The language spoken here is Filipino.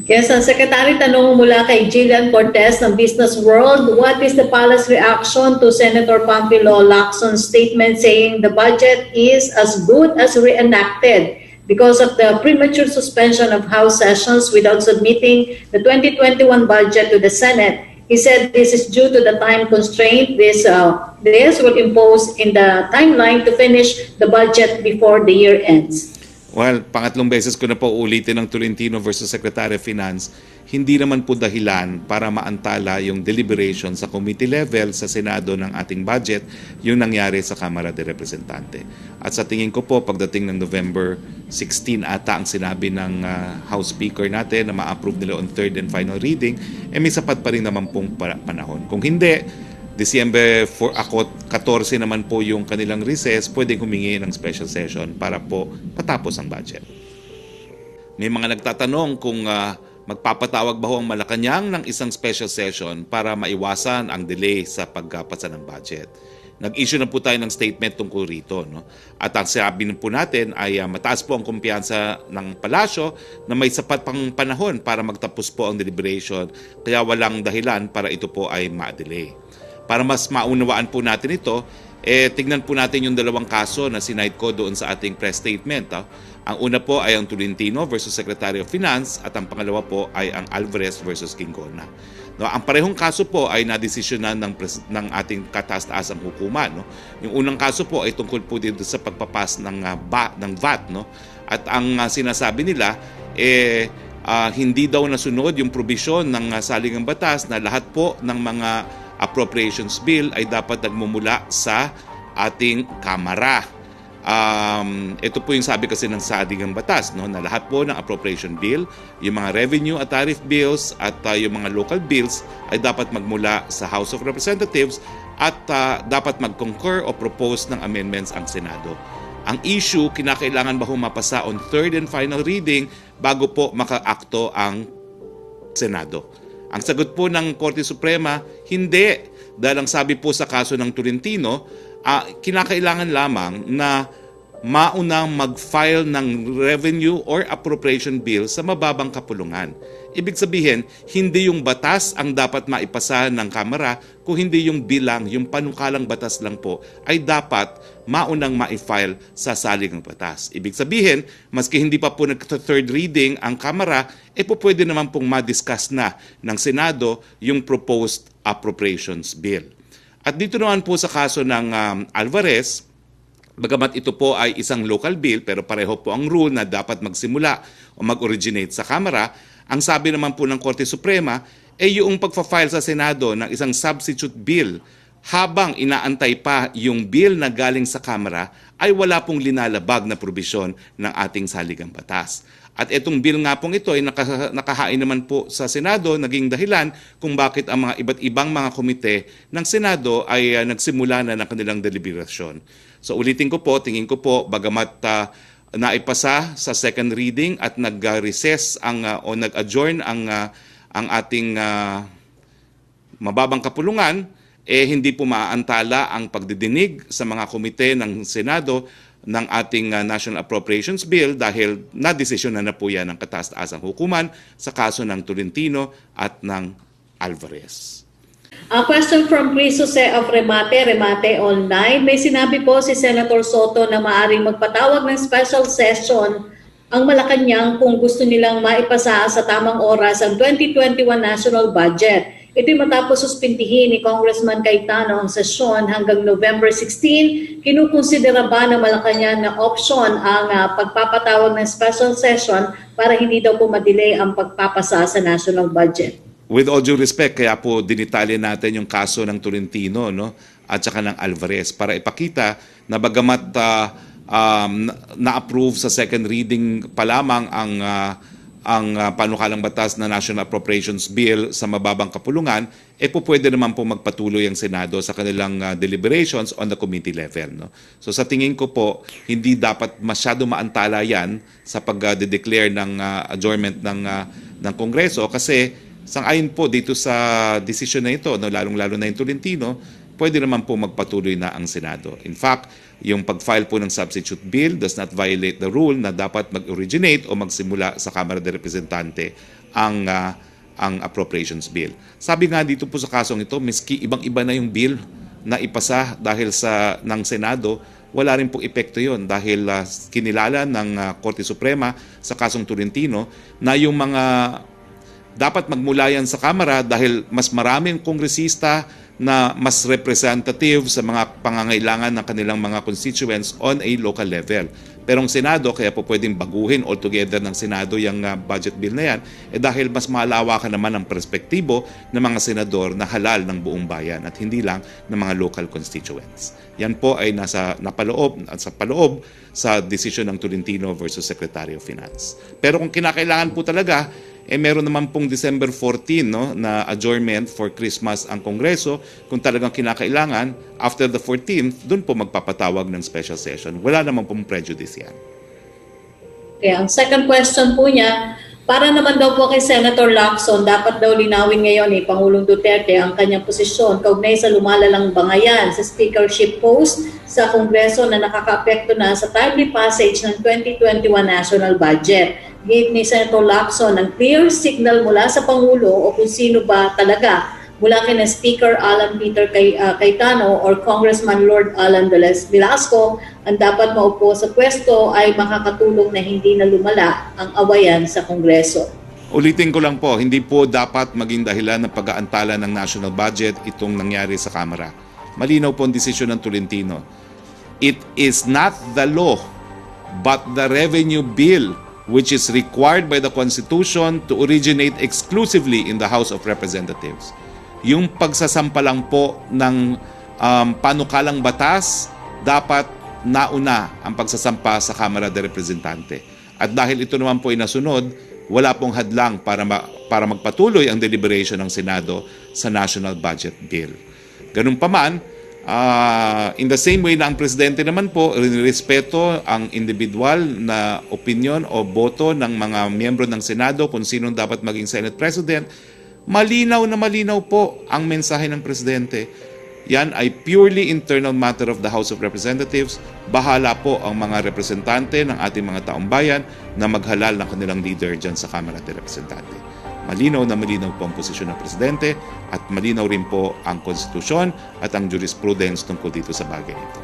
Yes, ang Secretary, tanong mula kay Jillian Cortez ng Business World, what is the palace reaction to Senator Pampilo Lacson's statement saying the budget is as good as reenacted because of the premature suspension of House sessions without submitting the 2021 budget to the Senate? He said this is due to the time constraint this will impose in the timeline to finish the budget before the year ends. Well, pangatlong beses ko na po ulitin ng Tolentino versus Secretary of Finance, hindi naman po dahilan para maantala yung deliberation sa committee level sa Senado ng ating budget yung nangyari sa Kamara de Representante. At sa tingin ko po, pagdating ng November 16 ata ang sinabi ng House Speaker natin na ma-approve nila on third and final reading, may sapat pa rin naman pong panahon. Kung hindi, December 14 naman po yung kanilang recess, pwedeng humingi ng special session para po patapos ang budget. May mga nagtatanong kung magpapatawag ba ho ang Malacanang ng isang special session para maiwasan ang delay sa pagpasa ng budget. Nag-issue na po tayo ng statement tungkol rito. No? At ang sabi po natin ay mataas po ang kumpiyansa ng palasyo na may sapat pang panahon para magtapos po ang deliberation, kaya walang dahilan para ito po ay ma-delay. Para mas maunawaan po natin ito, tignan po natin yung dalawang kaso na sinide ko doon sa ating press statement. Ang una po ay ang Tolentino versus Secretary of Finance at ang pangalawa po ay ang Alvarez versus Quingona. No, ang parehong kaso po ay nadesisyonan ng ating kataas-taasang hukuman. No? Yung unang kaso po ay tungkol po dito sa pagpapas ng VAT. No? At ang sinasabi nila, hindi daw nasunod yung probisyon ng saligang batas na lahat po ng mga appropriations bill ay dapat nagmumula sa ating Kamara. Ito po yung sabi kasi ng saligang batas, no, na lahat po ng appropriation bill, yung mga revenue at tariff bills at yung mga local bills ay dapat magmula sa House of Representatives at dapat mag-concur o propose ng amendments ang Senado. Ang issue, kinakailangan ba mapasa on third and final reading bago po maka-akto ang Senado? Ang sagot po ng Korte Suprema, hindi. Dahil ang sabi po sa kaso ng Tolentino, kinakailangan lamang na maunang mag-file ng revenue or appropriation bill sa mababang kapulungan. Ibig sabihin, hindi yung batas ang dapat maipasa ng Kamara, kung hindi yung bilang, yung panukalang batas lang po, ay dapat maunang ma-file sa saligang batas. Ibig sabihin, maski hindi pa po nag-third reading ang Kamara, po pwede naman pong ma-discuss na ng Senado yung proposed appropriations bill. At dito naman po sa kaso ng Alvarez, bagamat ito po ay isang local bill, pero pareho po ang rule na dapat magsimula o mag-originate sa Kamara, ang sabi naman po ng Korte Suprema, yung pagpa-file sa Senado ng isang substitute bill habang inaantay pa yung bill na galing sa Kamara ay wala pong linalabag na probisyon ng ating saligang batas. At itong bill nga pong ito ay nakahain naman po sa Senado, naging dahilan kung bakit ang mga iba't ibang mga komite ng Senado ay nagsimula na ng kanilang deliberasyon. So ulitin ko po, tingin ko po, bagamat naipasa sa second reading at nag-recess o nag-adjourn ang ating mababang kapulungan, hindi po maaantala ang pagdidinig sa mga komite ng Senado ng ating National Appropriations Bill dahil nadesisyon na po yan ng kataas-taasang hukuman sa kaso ng Tolentino at ng Alvarez. A question from Chris Jose of Remate Online. May sinabi po si Senator Soto na maaaring magpatawag ng special session ang Malacanang kung gusto nilang maipasa sa tamang oras ang 2021 national budget. Ito'y matapos suspindihin ni Congressman Cayetano ang sesyon hanggang November 16. Kinukonsidera ba ng Malacanang na option ang pagpapatawag ng special session para hindi daw po madelay ang pagpapasa sa national budget? With all due respect, kaya po dinitalya natin yung kaso ng Tolentino, no, at saka ng Alvarez para ipakita na bagamat na-approve sa second reading pa lamang ang panukalang batas na National Appropriations Bill sa mababang kapulungan, po pwede naman po magpatuloy ang Senado sa kanilang deliberations on the committee level. No? So sa tingin ko po, hindi dapat masyado maantala yan sa pag-declare ng adjournment ng Kongreso kasi sang-ayon po dito sa desisyon na ito, no, lalong-lalo na yung Tolentino, pwede naman po magpatuloy na ang Senado. In fact, yung pag-file po ng substitute bill does not violate the rule na dapat mag-originate o magsimula sa Kamara de Representante ang appropriations bill. Sabi nga dito po sa kasong ito, miski ibang-iba na yung bill na ipasa dahil ng Senado, wala rin pong epekto yon dahil kinilala ng Korte Suprema sa kasong Tolentino na yung mga dapat magmula yan sa Kamara dahil mas maraming kongresista na mas representative sa mga pangangailangan ng kanilang mga constituents on a local level. Pero ang Senado, kaya po pwedeng baguhin altogether ng Senado yung budget bill na yan, dahil mas malawakan naman ang perspektibo ng mga senador na halal ng buong bayan at hindi lang ng mga local constituents. Yan po ay napaloob sa desisyon ng Tolentino versus Secretary of Finance. Pero kung kinakailangan po talaga, meron naman pong December 14 na adjournment for Christmas ang Kongreso. Kung talagang kinakailangan, after the 14th, dun po magpapatawag ng special session. Wala naman pong prejudice yan. Okay, ang second question po niya, para naman daw po kay Senator Lacson, dapat daw linawin ngayon ni Pangulong Duterte ang kanyang posisyon kaugnay sa lumalalang bangayan sa speakership post sa Kongreso na nakakaapekto na sa timely passage ng 2021 national budget. Gave ni Senator Lacson ang clear signal mula sa Pangulo o kung sino ba talaga mula kina Speaker Alan Peter Cayetano or Congressman Lord Alan Velasco ang dapat maupo sa pwesto ay makakatulong na hindi na lumala ang awayan sa Kongreso. Ulitin ko lang po, hindi po dapat maging dahilan ng pag-aantala ng national budget itong nangyari sa Kamara. Malinaw po ang desisyon ng Tolentino. It is not the law but the revenue bill which is required by the Constitution to originate exclusively in the House of Representatives. Yung pagsasampa lang po ng panukalang batas, dapat nauna ang pagsasampa sa Kamara de Representante. At dahil ito naman po ay nasunod, wala pong hadlang para magpatuloy ang deliberation ng Senado sa National Budget Bill. Ganun pa man, in the same way na ang presidente naman po respeto ang individual na opinion o boto ng mga miyembro ng Senado kung sinong dapat maging Senate President, malinaw na malinaw po ang mensahe ng presidente. Yan ay purely internal matter of the House of Representatives. Bahala po ang mga representante ng ating mga taong bayan na maghalal ng kanilang leader dyan sa Kamara de Representante. Malinaw na malinaw po ang posisyon ng presidente at malinaw rin po ang konstitusyon at ang jurisprudence tungkol dito sa bagay ito.